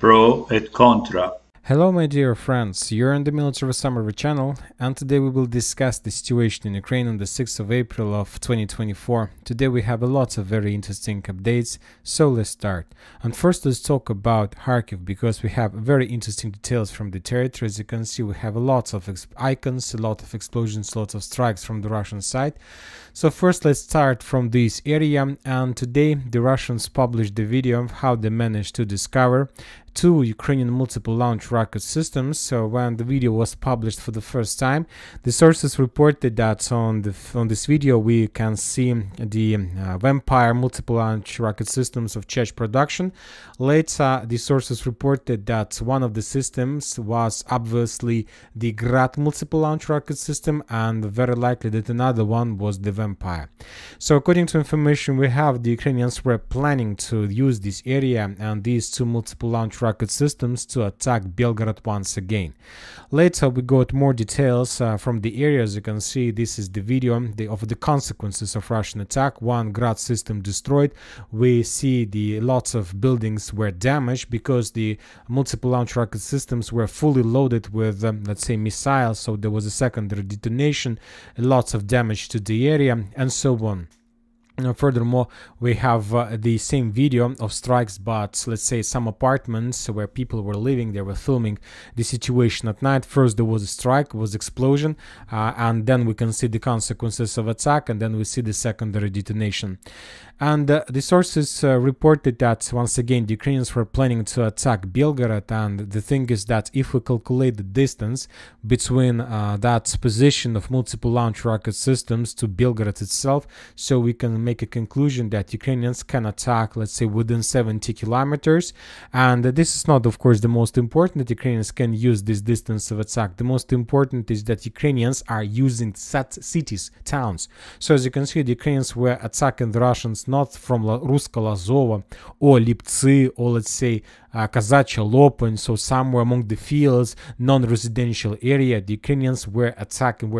Pro et Contra. Hello my dear friends, you're on the Military Summary channel, and today we will discuss the situation in Ukraine on the 6th of April of 2024. Today we have a lot of very interesting updates, so let's start. And first let's talk about Kharkiv, because we have very interesting details from the territory. As you can see, we have a lot of icons, a lot of explosions, lots of strikes from the Russian side. So first let's start from this area, and today the Russians published the video of how they managed to discover two Ukrainian multiple launch rocket systems. So when the video was published for the first time, the sources reported that on this video we can see the Vampire multiple launch rocket systems of Czech production. Later the sources reported that one of the systems was obviously the Grad multiple launch rocket system, and very likely that another one was the Vampire. So according to information we have, the Ukrainians were planning to use this area and these two multiple launch rocket systems to attack Belgorod once again. Later we got more details from the area. As you can see, this is the video of the consequences of Russian attack. One Grad system destroyed. We see the lots of buildings were damaged because the multiple launch rocket systems were fully loaded with let's say missiles, so there was a secondary detonation, lots of damage to the area, and so on. Furthermore, we have the same video of strikes, but let's say some apartments where people were living, they were filming the situation at night. First there was a strike, was explosion, and then we can see the consequences of attack, and then we see the secondary detonation. And the sources reported that once again the Ukrainians were planning to attack Belgorod, and the thing is that if we calculate the distance between that position of multiple launch rocket systems to Belgorod itself, so we can make a conclusion that Ukrainians can attack, let's say, within 70 kilometers. And this is not, of course, the most important that Ukrainians can use this distance of attack. The most important is that Ukrainians are using cities, towns. So as you can see, the Ukrainians were attacking the Russians not from Ruska Lazova or Liptsi or, let's say, Kazachia Lopen, so somewhere among the fields, non-residential area. The Ukrainians were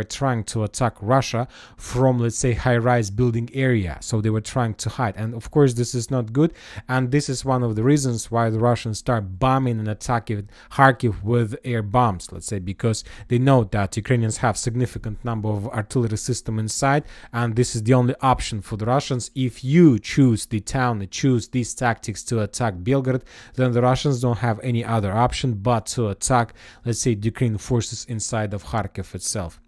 trying to attack Russia from, let's say, high-rise building area. So they were trying to hide, and of course this is not good, and this is one of the reasons why the Russians start bombing and attacking Kharkiv with air bombs, let's say, because they know that Ukrainians have significant number of artillery system inside, and this is the only option for the Russians. If you choose the town, choose these tactics to attack Belgorod, then the Russians don't have any other option but to attack, let's say, the Ukrainian forces inside of Kharkiv itself.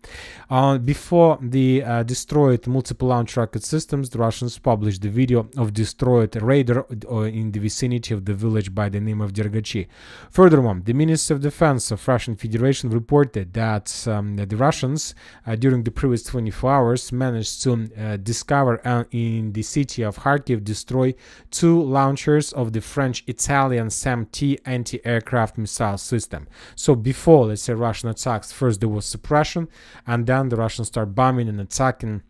Before the destroyed multiple launch rocket systems, the Russians published the video of destroyed radar in the vicinity of the village by the name of Dergachi. Furthermore, the Ministry of Defense of Russian Federation reported that the Russians during the previous 24 hours managed to discover in the city of Kharkiv, destroy two launchers of the French-Italian SAM-T anti-aircraft missile system. So before, let's say, Russian attacks, first there was suppression, and then the Russians start bombing and attacking.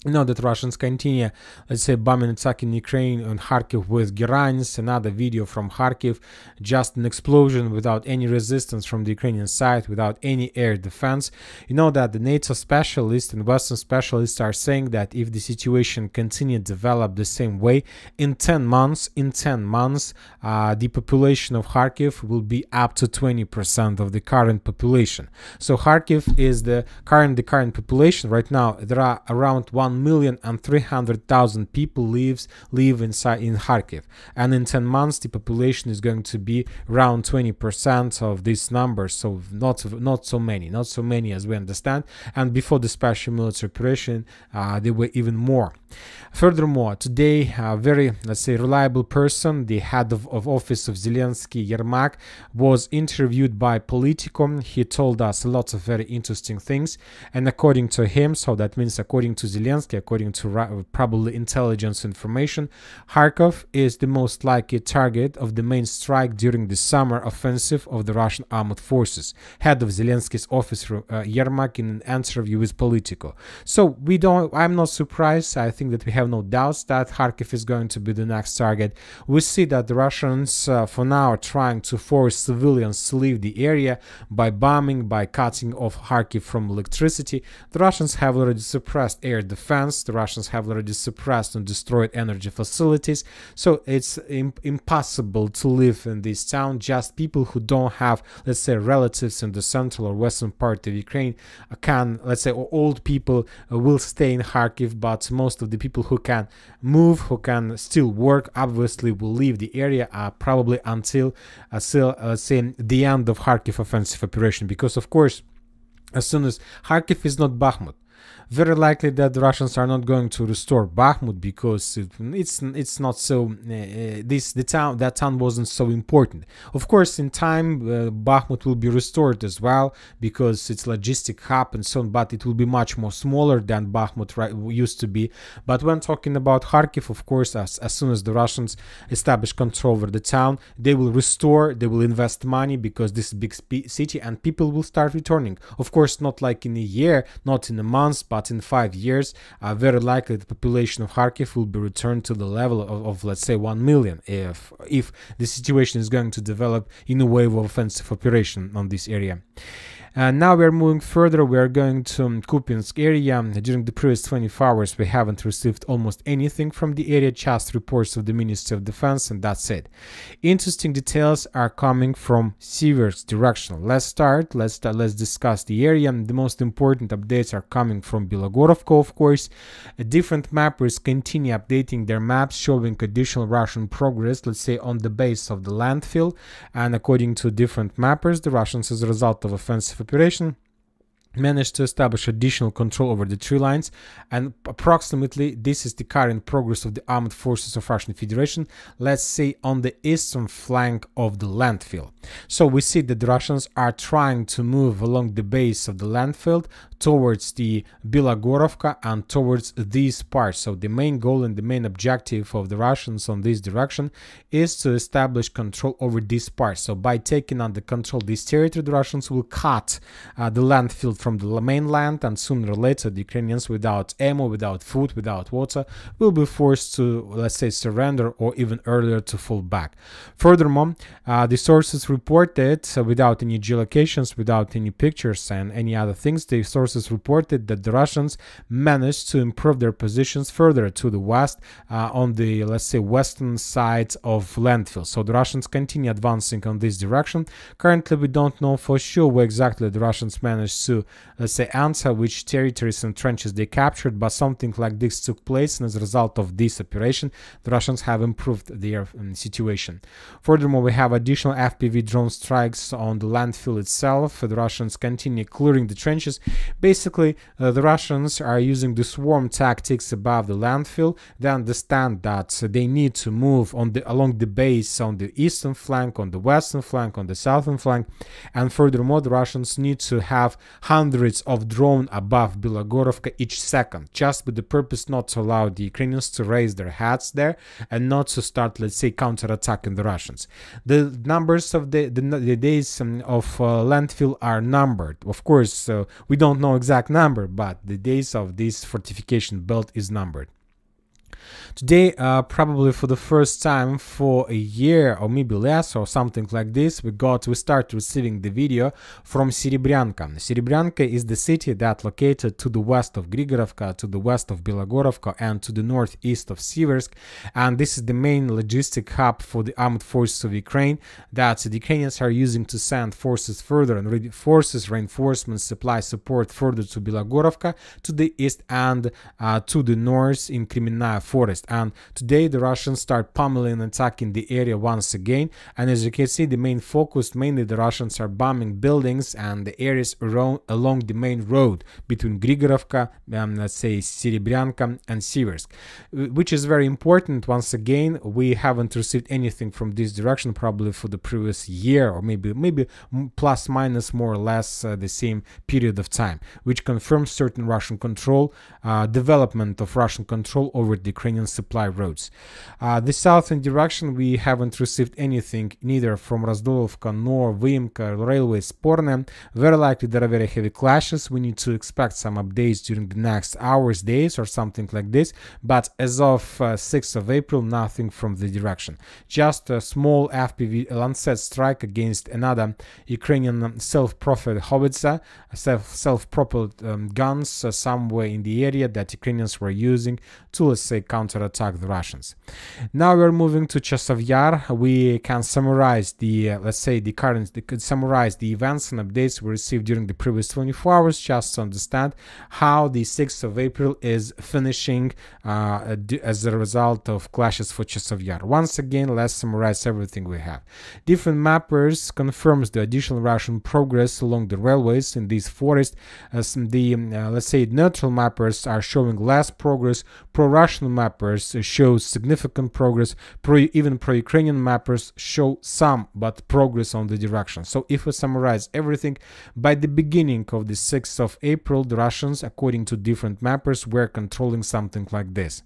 You know that Russians continue, let's say, bombing and attacking Ukraine and Kharkiv with Gerans. Another video from Kharkiv, just an explosion without any resistance from the Ukrainian side, without any air defense. You know that the NATO specialists and Western specialists are saying that if the situation continued to develop the same way, in 10 months, the population of Kharkiv will be up to 20% of the current population. So Kharkiv is the current population. Right now there are around 1,300,000 people live inside in Kharkiv, and in 10 months the population is going to be around 20% of this number. So not so many as we understand, and before the special military operation there were even more. Furthermore, today a very, let's say, reliable person, the head of office of Zelensky, Yermak, was interviewed by Politico. He told us lots of very interesting things, and according to him, so that means according to Zelensky, according to probably intelligence information, Kharkov is the most likely target of the main strike during the summer offensive of the Russian armed forces. Head of Zelensky's office, Yermak, in an interview with Politico. So I'm not surprised. I think that we have no doubts that Kharkiv is going to be the next target. We see that the Russians for now are trying to force civilians to leave the area by bombing, by cutting off Kharkiv from electricity. The Russians have already suppressed air defense defense. The Russians have already suppressed and destroyed energy facilities, so it's impossible to live in this town. Just people who don't have, let's say, relatives in the central or western part of Ukraine can, let's say, old people will stay in Kharkiv, but most of the people who can move, who can still work, obviously will leave the area probably until let's say the end of Kharkiv offensive operation, because of course as soon as Kharkiv is not Bakhmut, very likely that the Russians are not going to restore Bakhmut, because it's not so that town wasn't so important. Of course, in time Bakhmut will be restored as well, because it's logistic hub and so on, but it will be much more smaller than Bakhmut used to be. But when talking about Kharkiv, of course, as soon as the Russians establish control over the town, they will restore, they will invest money, because this is a big city and people will start returning. Of course, not like in a year, not in a month, but in 5 years, very likely the population of Kharkiv will be returned to the level of let's say 1 million, if the situation is going to develop in a wave of offensive operation on this area. And now we are moving further. We are going to Kupiansk area. During the previous 24 hours, we haven't received almost anything from the area, just reports of the Ministry of Defense, and that's it. Interesting details are coming from Siversk direction. Let's discuss the area. The most important updates are coming from Bilogorovka, of course. Different mappers continue updating their maps, showing additional Russian progress, let's say, on the base of the landfill. And according to different mappers, the Russians, as a result of offensive operation, managed to establish additional control over the tree lines, and approximately this is the current progress of the armed forces of Russian Federation, let's say, on the eastern flank of the landfill. So we see that the Russians are trying to move along the base of the landfill towards the Bilogorovka and towards these parts. So the main goal and the main objective of the Russians on this direction is to establish control over these parts. So by taking under control this territory, the Russians will cut the landfill from the mainland, and sooner or later the Ukrainians, without ammo, without food, without water, will be forced to, let's say, surrender, or even earlier to fall back. Furthermore, the sources reported, without any geolocations, without any pictures and any other things, the sources reported that the Russians managed to improve their positions further to the west, on the, let's say, western side of landfill. So the Russians continue advancing on this direction. Currently we don't know for sure where exactly the Russians managed to, let's say, answer which territories and trenches they captured, but something like this took place, and as a result of this operation the Russians have improved their situation. Furthermore, we have additional FPV drone strikes on the landfill itself. The Russians continue clearing the trenches. Basically, the Russians are using the swarm tactics above the landfill. They understand that they need to move along the base, on the eastern flank, on the western flank, on the southern flank, and furthermore the Russians need to have hundreds of drones above Bilogorovka each second, just with the purpose not to allow the Ukrainians to raise their heads there and not to start, let's say, counterattacking the Russians. The numbers of the days of landfill are numbered. Of course, we don't know exact number, but the days of this fortification belt is numbered. Today, probably for the first time for a year or maybe less or something like this, we start receiving the video from Serebryanka. Serebryanka is the city that located to the west of Grigorovka, to the west of Bilogorovka, and to the northeast of Siversk, and this is the main logistic hub for the armed forces of Ukraine that the Ukrainians are using to send forces further and reinforcements, supply support further to Bilogorovka, to the east, and to the north in Kremenная forest. And today the Russians start pummeling and attacking the area once again, and as you can see, the main focus, mainly the Russians are bombing buildings and the areas along the main road between Grigorovka, let's say Serebryanka, and Siversk, which is very important. Once again, we haven't received anything from this direction probably for the previous year, or maybe plus minus more or less the same period of time, which confirms certain Russian control, development of Russian control over the Ukrainian supply roads. The southern direction, we haven't received anything neither from Razdolovka nor Vyimka railway Sporne. Very likely there are very heavy clashes. We need to expect some updates during the next hours, days, or something like this. But as of 6th of April, nothing from the direction. Just a small FPV Lancet strike against another Ukrainian self-propelled howitzer, self-propelled guns somewhere in the area that Ukrainians were using to, let's say, counterattack the Russians. Now we're moving to Chasov Yar. We can summarize the, summarize the events and updates we received during the previous 24 hours, just to understand how the 6th of April is finishing as a result of clashes for Chasov Yar. Once again, let's summarize everything we have. Different mappers confirms the additional Russian progress along the railways in these forests. As the let's say neutral mappers are showing less progress. Pro-Russian mappers show significant progress. Even pro-Ukrainian mappers show some but progress on the direction. So if we summarize everything, by the beginning of the 6th of April, the Russians, according to different mappers, were controlling something like this.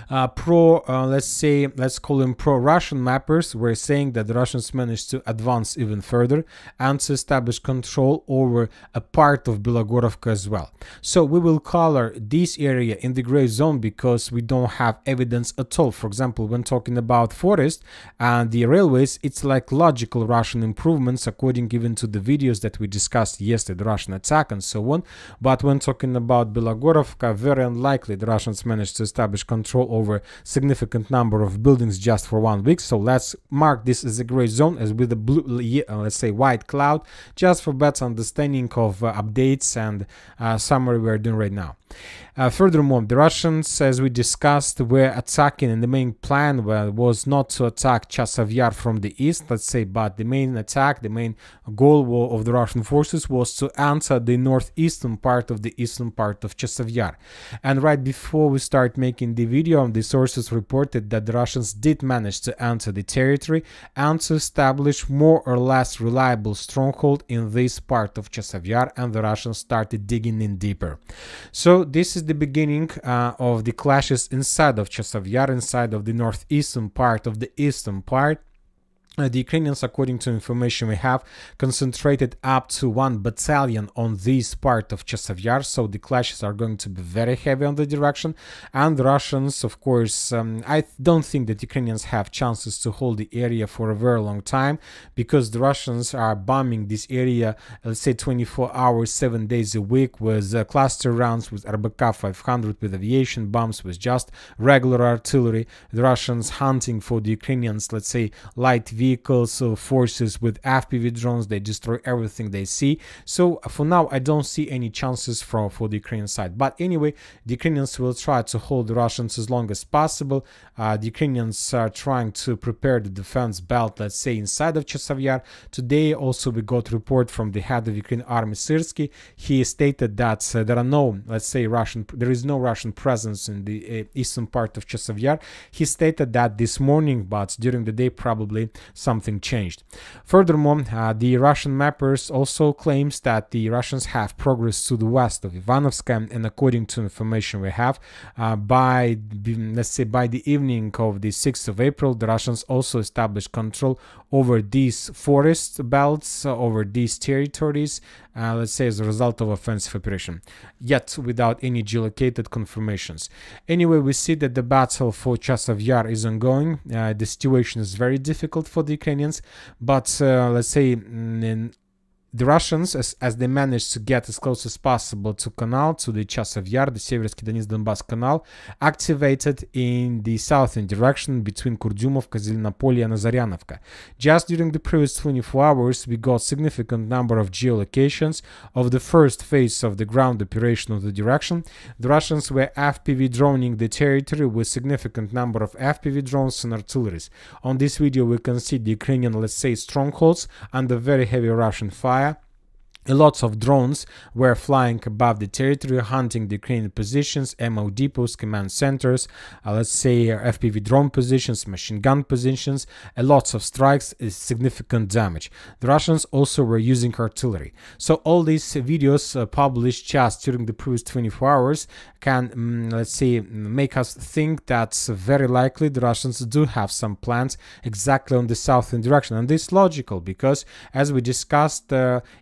Let's call them pro-Russian mappers were saying that the Russians managed to advance even further and to establish control over a part of Belogorovka as well. So we will color this area in the gray zone because we don't have evidence at all. For example, when talking about forest and the railways, it's like logical Russian improvements according even to the videos that we discussed yesterday, the Russian attack and so on. But when talking about Belogorovka, very unlikely the Russians managed to establish control over significant number of buildings just for 1 week. So let's mark this as a gray zone, as with a blue, let's say white cloud, just for better understanding of updates and summary we're doing right now. Furthermore, the Russians, as we discussed, were attacking, and the main plan was not to attack Chasov Yar from the east, let's say, but the main attack, the main goal of the Russian forces was to enter the northeastern part of the eastern part of Chasov Yar. And right before we start making the video, the sources reported that the Russians did manage to enter the territory and to establish more or less reliable stronghold in this part of Chasov Yar, and the Russians started digging in deeper. So this is the beginning of the clashes inside of Chasov Yar, inside of the northeastern part of the eastern part. The Ukrainians, according to information we have, concentrated up to 1 battalion on this part of Chasov Yar, so the clashes are going to be very heavy on the direction. And the Russians, of course, I don't think that Ukrainians have chances to hold the area for a very long time, because the Russians are bombing this area, let's say 24 hours, 7 days a week, with cluster rounds, with RBK 500, with aviation bombs, with just regular artillery. The Russians hunting for the Ukrainians, let's say, light vehicles, forces with FPV drones. They destroy everything they see. So for now, I don't see any chances for the Ukrainian side. But anyway, the Ukrainians will try to hold the Russians as long as possible. The Ukrainians are trying to prepare the defense belt, let's say, inside of Chasov Yar. Today also we got a report from the head of Ukrainian army, Syrsky. He stated that there are no, let's say, there is no Russian presence in the eastern part of Chasov Yar. He stated that this morning, but during the day probably something changed. Furthermore, the Russian mappers also claims that the Russians have progressed to the west of Ivanovska, and according to information we have, by the evening of the 6th of April, the Russians also established control over these forest belts, over these territories, let's say as a result of offensive operation, yet without any geolocated confirmations. Anyway, we see that the battle for Chasov Yar is ongoing. The situation is very difficult for the Ukrainians, but let's say the Russians, as they managed to get as close as possible to canal, to the Chasov Yar, the Seversky Donetsk-Donbass canal, activated in the southern direction between Kurdyumovka, Zelenopolye and Nazaryanovka. Just during the previous 24 hours, we got significant number of geolocations of the first phase of the ground operation of the direction. The Russians were FPV droning the territory with significant number of FPV drones and artilleries. On this video, we can see the Ukrainian, let's say, strongholds under very heavy Russian fire. A lot of drones were flying above the territory, hunting the Ukrainian positions, MO depots, command centers, let's say FPV drone positions, machine gun positions, a lots of strikes, significant damage. The Russians also were using artillery. So all these videos published just during the previous 24 hours can, let's say, make us think that very likely the Russians do have some plans exactly on the southern direction. And this is logical because, as we discussed,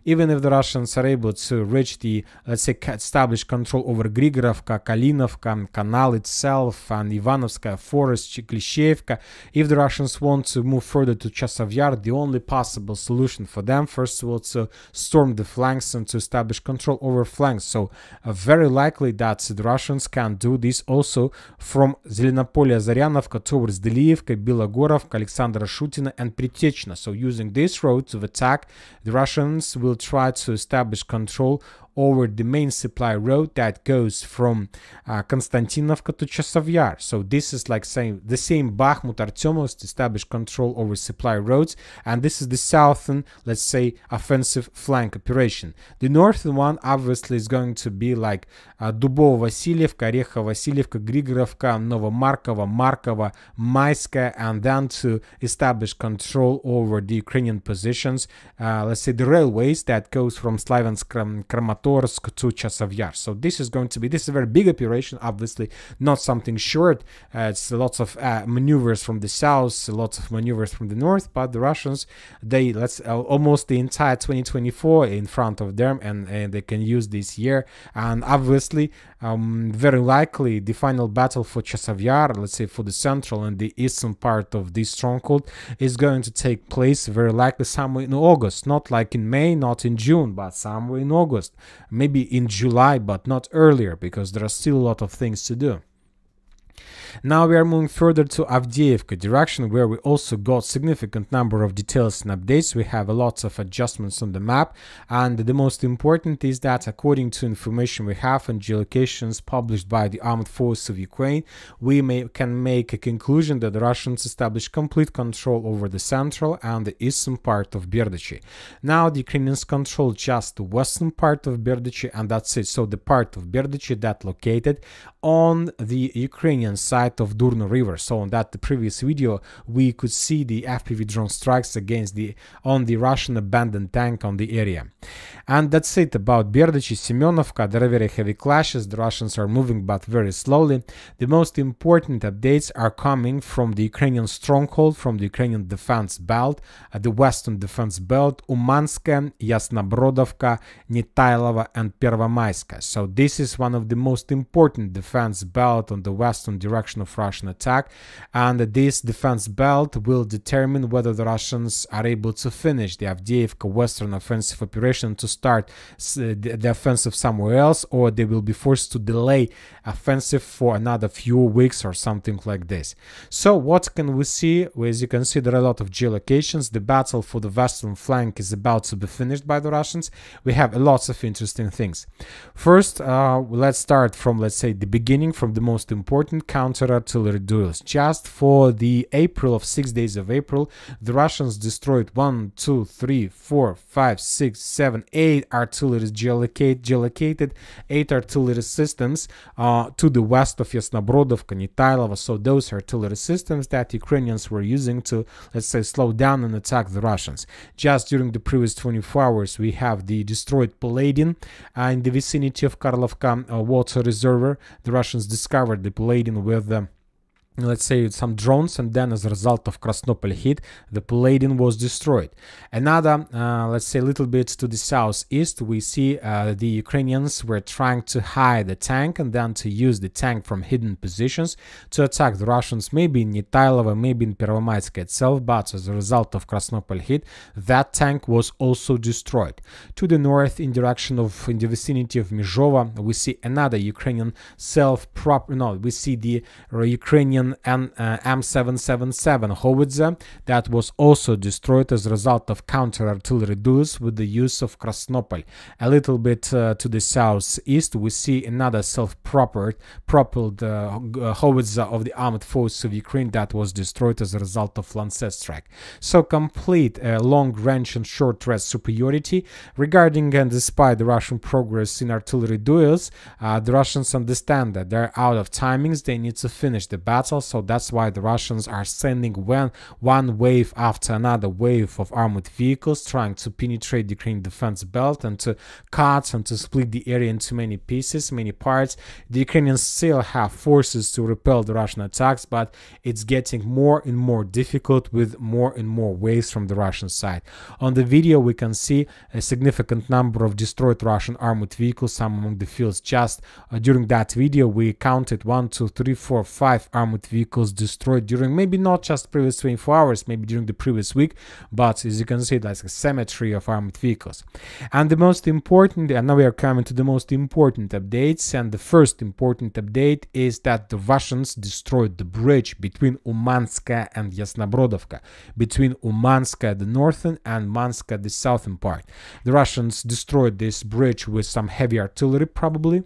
even if the Russians are able to reach the, let's say, establish control over Grigorovka, Kalinovka, Canal itself, and Ivanovskaya Forest, Klishevka, if the Russians want to move further to Chasov Yar, the only possible solution for them, first of all, to storm the flanks and to establish control over flanks. So very likely that the Russians can do this also from Zelenopolye Zaryanovka towards Delievka, Bilogorovka, Alexandra Shutina, and Pritechna. So using this road to attack, the Russians will try to establish control over the main supply road that goes from Konstantinovka to Chasov Yar. So this is like saying the same Bakhmut, Artyomovsk, established control over supply roads, and this is the southern, let's say, offensive flank operation. The northern one obviously is going to be like Dubovo-Vasilievka, Orekho-Vasilievka, Grigorovka, Novomarkovo, Markovo, Maiskaya, and then to establish control over the Ukrainian positions, let's say the railways that goes from Slaviansk, Kramatorsk to Chasov Yar. So this is going to be, this is a very big operation, obviously not something short. It's lots of maneuvers from the south, lots of maneuvers from the north, but the Russians, they almost the entire 2024 in front of them, and they can use this year. And obviously very likely the final battle for Chasov Yar, let's say for the central and the eastern part of this stronghold, is going to take place very likely somewhere in August, not like in May, not in June, but somewhere in August, maybe in July, but not earlier, because there are still a lot of things to do. Now we are moving further to Avdiivka direction, where we also got significant number of details and updates. We have a lot of adjustments on the map, and the most important is that according to information we have and geolocations published by the Armed Forces of Ukraine, we can make a conclusion that the Russians established complete control over the central and the eastern part of Berdichi. Now the Ukrainians control just the western part of Berdichi, and that's it. So the part of Berdichi that located on the Ukrainian side of Durno River. So on that the previous video we could see the FPV drone strikes against the Russian abandoned tank on the area. And that's it about Berdichi, Semenovka. There are very heavy clashes. The Russians are moving but very slowly. The most important updates are coming from the Ukrainian stronghold, from the Ukrainian defense belt, the western defense belt, Umanska, Yasnobrodovka, Nitailova, and Pervomaiska. So this is one of the most important defense belt on the western direction of Russian attack, and this defense belt will determine whether the Russians are able to finish the Avdiivka western offensive operation to start the offensive somewhere else, or they will be forced to delay offensive for another few weeks or something like this. So what can we see? Well, as you can see, there are a lot of geolocations. The battle for the western flank is about to be finished by the Russians. We have lots of interesting things. First, let's start from, let's say, the beginning, from the most important counter-artillery duels. Just for the April of 6 days of April, the Russians destroyed 1, 2, 3, 4, 5, 6, 7, 8 artillery geolocated 8 artillery systems to the west of Yasnobrodovka, Nitailova. So those artillery systems that Ukrainians were using to, let's say, slow down and attack the Russians. Just during the previous 24 hours, we have the destroyed Paladin in the vicinity of Karlovka water reservoir. The Russians discovered the Paladin with let's say some drones, and then as a result of Krasnopol hit, the Paladin was destroyed. Another, let's say a little bit to the southeast, we see the Ukrainians were trying to hide the tank and then to use the tank from hidden positions to attack the Russians, maybe in Nitailova, maybe in Pervomaiska itself, but as a result of Krasnopol hit, that tank was also destroyed. To the north, in the vicinity of Mizhova, we see another Ukrainian we see the Ukrainian Ukrainian M777 howitzer that was also destroyed as a result of counter-artillery duels with the use of Krasnopol. A little bit to the southeast, we see another self-propelled howitzer of the armed forces of Ukraine that was destroyed as a result of Lancet strike. So complete long-range and short-range superiority. Regarding and despite the Russian progress in artillery duels, the Russians understand that they're out of timings, they need to finish the battle, so that's why the Russians are sending one wave after another wave of armored vehicles trying to penetrate the Ukrainian defense belt and to cut and to split the area into many pieces, many parts. The Ukrainians still have forces to repel the Russian attacks, but it's getting more and more difficult with more and more waves from the Russian side. On the video we can see a significant number of destroyed Russian armored vehicles, some among the fields. Just during that video we counted 1, 2, 3, 4, 5 armored vehicles destroyed during maybe not just previous 24 hours, maybe during the previous week, but as you can see that's a cemetery of armored vehicles. And the most important, and now we are coming to the most important updates, and the first important update is that the Russians destroyed the bridge between Umanska and Yasnobrodovka, between Umanska the northern and Manska the southern part. The Russians destroyed this bridge with some heavy artillery probably.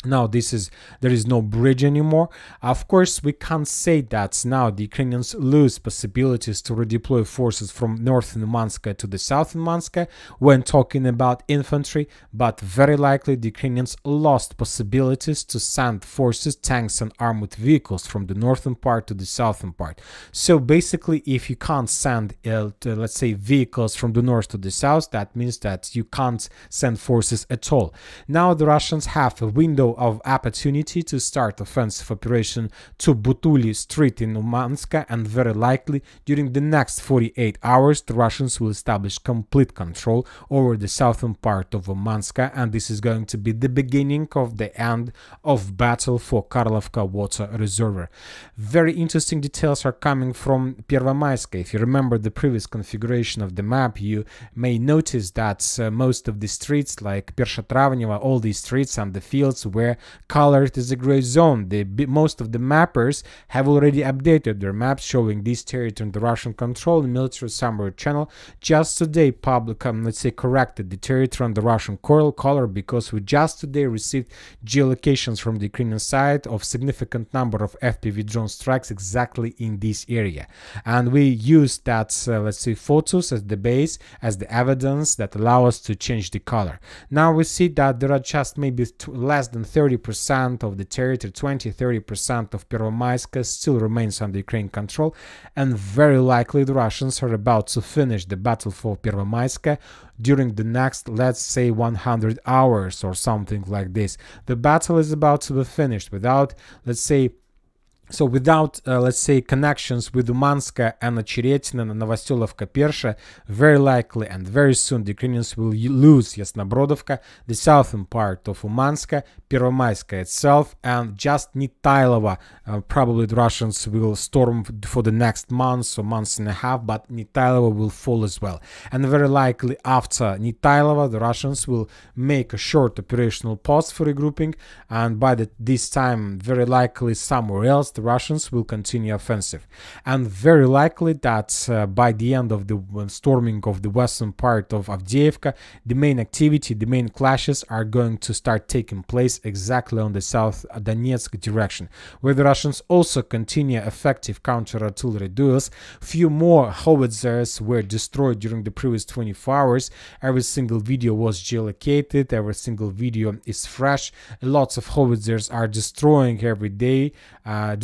Now there is no bridge anymore. Of course, we can't say that now the Ukrainians lose possibilities to redeploy forces from northern Manska to the southern Manska when talking about infantry, but very likely the Ukrainians lost possibilities to send forces, tanks and armored vehicles from the northern part to the southern part. So basically, if you can't send let's say vehicles from the north to the south, that means that you can't send forces at all. Now the Russians have a window of opportunity to start offensive operation to Butuli Street in Umanska, and very likely during the next 48 hours the Russians will establish complete control over the southern part of Umanska, and this is going to be the beginning of the end of battle for Karlovka water reservoir. Very interesting details are coming from Pervomaiska. If you remember the previous configuration of the map, you may notice that most of the streets like Pershatravneva, all these streets and the fields were colored as a gray zone. Most of the mappers have already updated their maps showing this territory under Russian control. The military summary channel just today let's say corrected the territory under Russian color, because we just today received geolocations from the Ukrainian side of significant number of FPV drone strikes exactly in this area, and we used that let's say photos as the base, as the evidence that allow us to change the color. Now we see that there are just maybe less than 30% of the territory, 20-30% of Pervomaiska still remains under Ukrainian control, and very likely the Russians are about to finish the battle for Pervomaiska during the next, let's say, 100 hours or something like this. The battle is about to be finished without, let's say, let's say, connections with Umanska and Ocheretina and Novoselovka Persha. Very likely and very soon the Ukrainians will lose Yasnobrodovka, the southern part of Umanska, Pervomaiska itself, and just Nitailova. Probably the Russians will storm for the next month or months and a half, but Nitailova will fall as well. And very likely after Nitailova, the Russians will make a short operational pause for regrouping, and by this time, very likely somewhere else, the Russians will continue offensive. And very likely that by the end of the storming of the western part of Avdiivka, the main activity, the main clashes are going to start taking place exactly on the South Donetsk direction, where the Russians also continue effective counter-artillery duels. Few more howitzers were destroyed during the previous 24 hours. Every single video was geolocated, every single video is fresh. Lots of howitzers are destroying every day.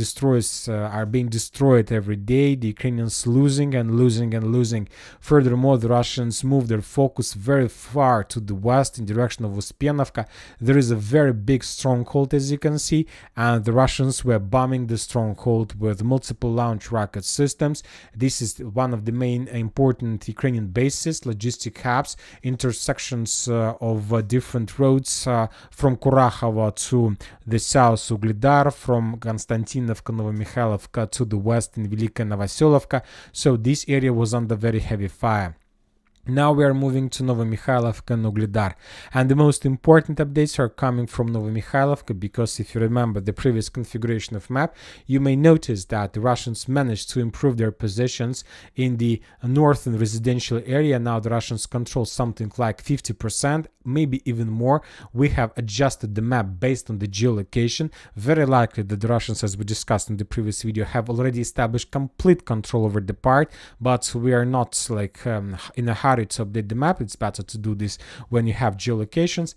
Destroys are being destroyed every day. The Ukrainians losing and losing and losing. Furthermore, the Russians move their focus very far to the west in direction of Uspenovka. There is a very big stronghold, as you can see, and the Russians were bombing the stronghold with multiple launch rocket systems. This is one of the main important Ukrainian bases, logistic hubs, intersections of different roads from Kurakhova to the south, Uglidar, from Konstantinovka, Novomikhailivka to the west in Velika Novoselovka. So this area was under very heavy fire. Now we are moving to Novomikhailivka and Ugledar, and the most important updates are coming from Novomikhailivka, because if you remember the previous configuration of map, you may notice that the Russians managed to improve their positions in the northern residential area. Now the Russians control something like 50%, maybe even more. We have adjusted the map based on the geolocation. Very likely that the Russians, as we discussed in the previous video, have already established complete control over the part, but we are not like in a hurry to update the map. It's better to do this when you have geolocations.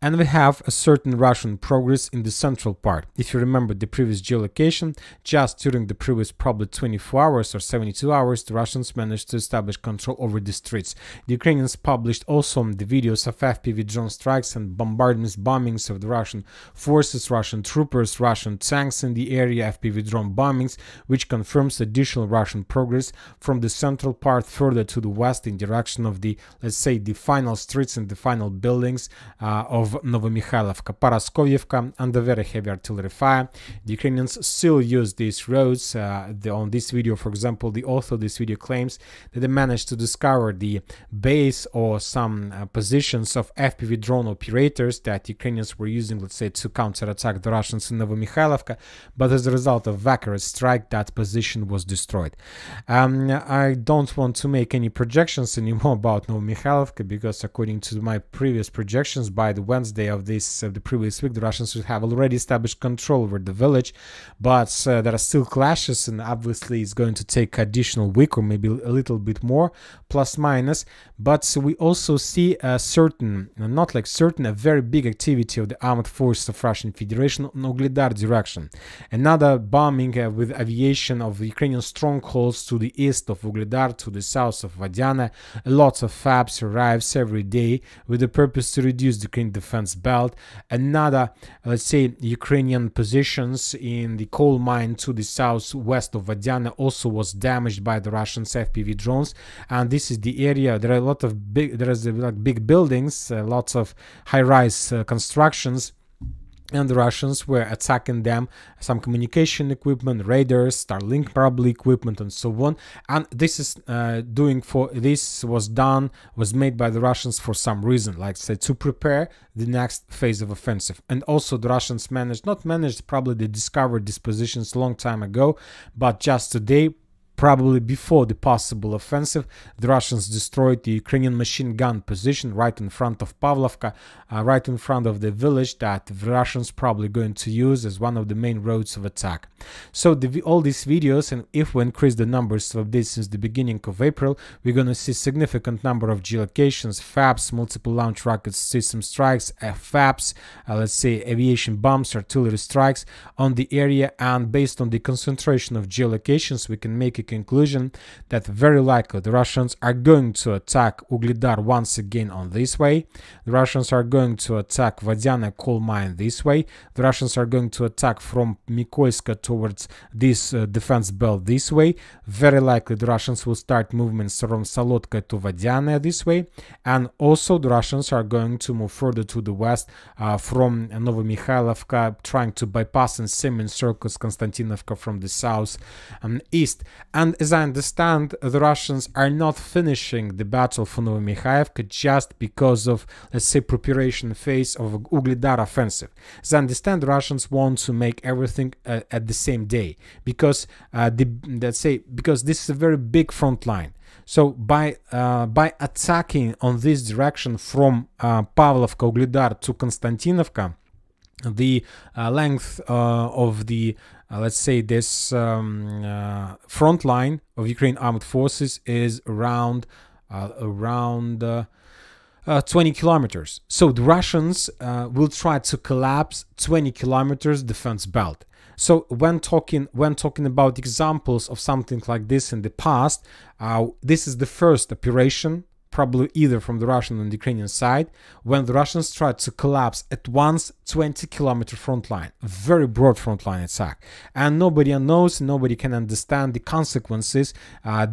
And we have a certain Russian progress in the central part. If you remember the previous geolocation, just during the previous probably 24 hours or 72 hours, the Russians managed to establish control over the streets. The Ukrainians published also the videos of FPV drone strikes and bombardments, bombings of the Russian forces, Russian troopers, Russian tanks in the area, FPV drone bombings, which confirms additional Russian progress from the central part further to the west in direction of the, let's say, the final streets and the final buildings of Novomikhailivka, Paraskovyevka, under very heavy artillery fire. The Ukrainians still use these roads. On this video, for example, the author of this video claims that they managed to discover the base or some positions of FPV drone operators that Ukrainians were using, let's say, to counterattack the Russians in Novomikhailivka, but as a result of Vakar's strike, that position was destroyed. I don't want to make any projections anymore about Novomikhailivka, because according to my previous projections, by the Wednesday of the previous week, the Russians would have already established control over the village, but there are still clashes, and obviously it's going to take additional week or maybe a little bit more, plus minus. But we also see a certain, not like certain, a very big activity of the armed forces of Russian Federation in Ugledar direction. Another bombing with aviation of the Ukrainian strongholds to the east of Ugledar, to the south of Vadiana. Lots of FABs arrives every day with the purpose to reduce the Ukrainian defense belt. Another, let's say, Ukrainian positions in the coal mine to the southwest of Vadiana also was damaged by the Russian FPV drones, and this is the area. There are a lot of big buildings, lots of high-rise constructions, and the Russians were attacking them, some communication equipment, radars, Starlink probably equipment, and so on. And this is was made by the Russians for some reason, like say to prepare the next phase of offensive. And also the Russians probably they discovered these positions a long time ago, but just today, probably before the possible offensive, the Russians destroyed the Ukrainian machine gun position right in front of Pavlovka, right in front of the village that the Russians probably going to use as one of the main roads of attack. So all these videos, and if we increase the numbers of updates since the beginning of April, we're going to see significant number of geolocations, FABs, multiple launch rocket system strikes, FABs, let's say aviation bombs, artillery strikes on the area. And based on the concentration of geolocations, we can make a conclusion that very likely the Russians are going to attack Ugledar once again on this way. The Russians are going to attack Vadiana coal mine this way. The Russians are going to attack from Mykolaiv towards this defense belt this way. Very likely the Russians will start movements from Solotka to Vadiana this way. And also the Russians are going to move further to the west from Novomikhailivka, trying to bypass and semi-encircle Konstantinovka from the south and east. And as I understand, the Russians are not finishing the battle for Novomikhailivka just because of, let's say, preparation phase of Ugledar offensive. As I understand, the Russians want to make everything at the same day, because because this is a very big front line. So by attacking on this direction from Pavlovka, Ugledar to Konstantinovka, the length of the let's say this front line of Ukraine armed forces is around 20 kilometers. So the Russians will try to collapse 20 kilometers defense belt. So when talking about examples of something like this in the past, this is the first operation probably either from the Russian and Ukrainian side, when the Russians tried to collapse at once 20-kilometer front line, a very broad front line attack, and nobody knows, nobody can understand the consequences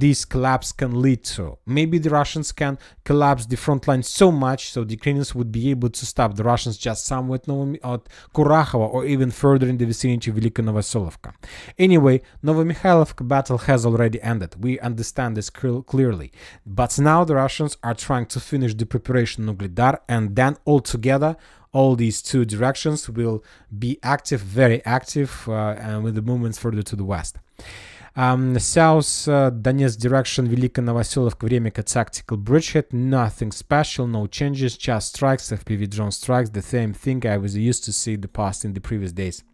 this collapse can lead to. Maybe the Russians can collapse the front line so much so the Ukrainians would be able to stop the Russians just somewhat at Kurakhova or even further in the vicinity of Velika Novoselovka. Anyway, Novomikhailivka battle has already ended. We understand this clearly. But now the Russians are trying to finish the preparation of Ugledar, and then altogether all these two directions will be active, very active, and with the movements further to the west. South Donetsk direction, Velika Novoselovka, Vremika tactical bridgehead, nothing special, no changes, just strikes, FPV drone strikes, the same thing I was used to see in the past in the previous days.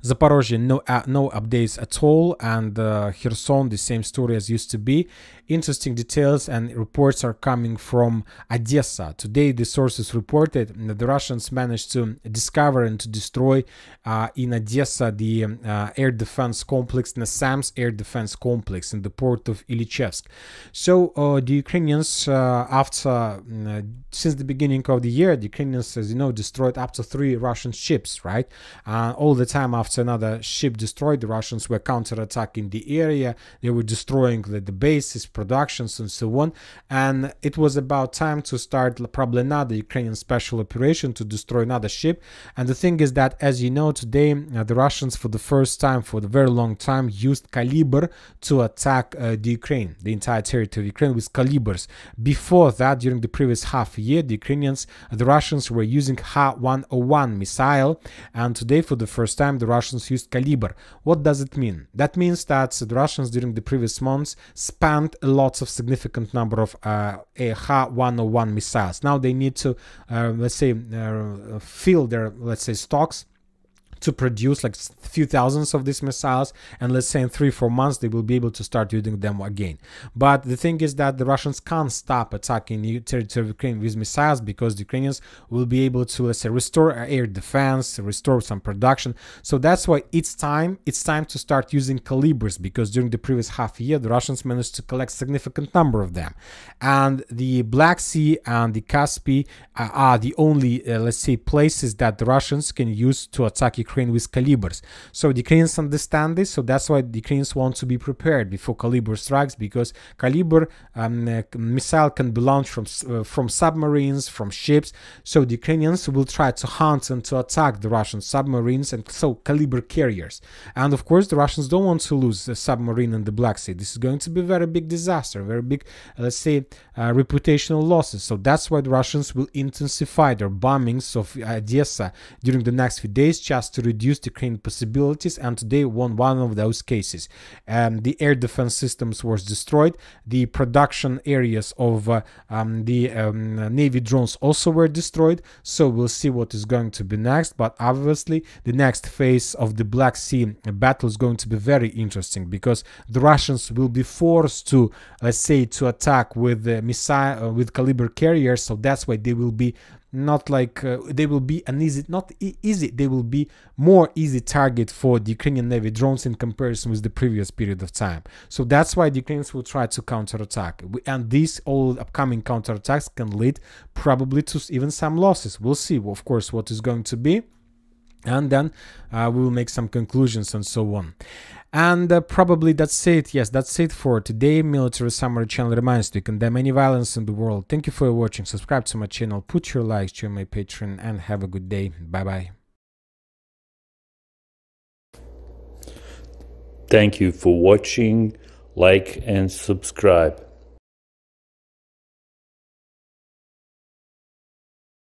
Zaporozhye, no updates at all, and Kherson, the same story as used to be. Interesting details and reports are coming from Odessa. Today, the sources reported that the Russians managed to discover and to destroy in Odessa the air defense complex, Nasam's air defense complex in the port of Ilychevsk. So the Ukrainians, since the beginning of the year, the Ukrainians, as you know, destroyed up to 3 Russian ships, right? All the time after another ship destroyed, the Russians were counterattacking the area. They were destroying the bases, productions, and so on. And it was about time to start probably another Ukrainian special operation to destroy another ship. And the thing is that, as you know, today the Russians, for the first time, for the very long time, used caliber to attack the Ukraine, the entire territory of Ukraine, with calibers. Before that, during the previous half year, the Russians were using Ha-101 missile, and today, for the first time, the Russians used caliber. What does it mean? That means that the Russians during the previous months spent lots of significant number of Ha-101 missiles. Now they need to, let's say, fill their, let's say, stocks to produce like a few thousands of these missiles, and let's say in 3-4 months they will be able to start using them again. But the thing is that the Russians can't stop attacking the territory of Ukraine with missiles, because the Ukrainians will be able to, let's say, restore air defense, restore some production. So that's why it's time to start using calibers, because during the previous half year the Russians managed to collect significant number of them, and the Black Sea and the Caspian are the only let's say places that the Russians can use to attack Ukraine with calibers. So the Ukrainians understand this, so that's why the Ukrainians want to be prepared before caliber strikes, because caliber missile can be launched from submarines, from ships. So the Ukrainians will try to hunt and to attack the Russian submarines, and so caliber carriers. And of course the Russians don't want to lose a submarine in the Black Sea. This is going to be a very big disaster, very big, let's say, reputational losses. So that's why the Russians will intensify their bombings of Odessa during the next few days, just to reduce the Ukrainian possibilities. And today won one of those cases. The air defense systems was destroyed. The production areas of the Navy drones also were destroyed. So we'll see what is going to be next. But obviously the next phase of the Black Sea battle is going to be very interesting, because the Russians will be forced to, let's say, to attack with missile with caliber carriers. So that's why they will be not like they will be an easy, not easy, they will be more easy target for the Ukrainian Navy drones in comparison with the previous period of time. So that's why the Ukrainians will try to counterattack, and these all upcoming counterattacks can lead probably to even some losses. We'll see, of course, what is going to be, and then we will make some conclusions and so on. And probably that's it. Yes, that's it for today. Military Summary channel reminds you to condemn any violence in the world. Thank you for watching. Subscribe to my channel, put your likes, join my Patreon, and have a good day. Bye bye. Thank you for watching. Like and subscribe.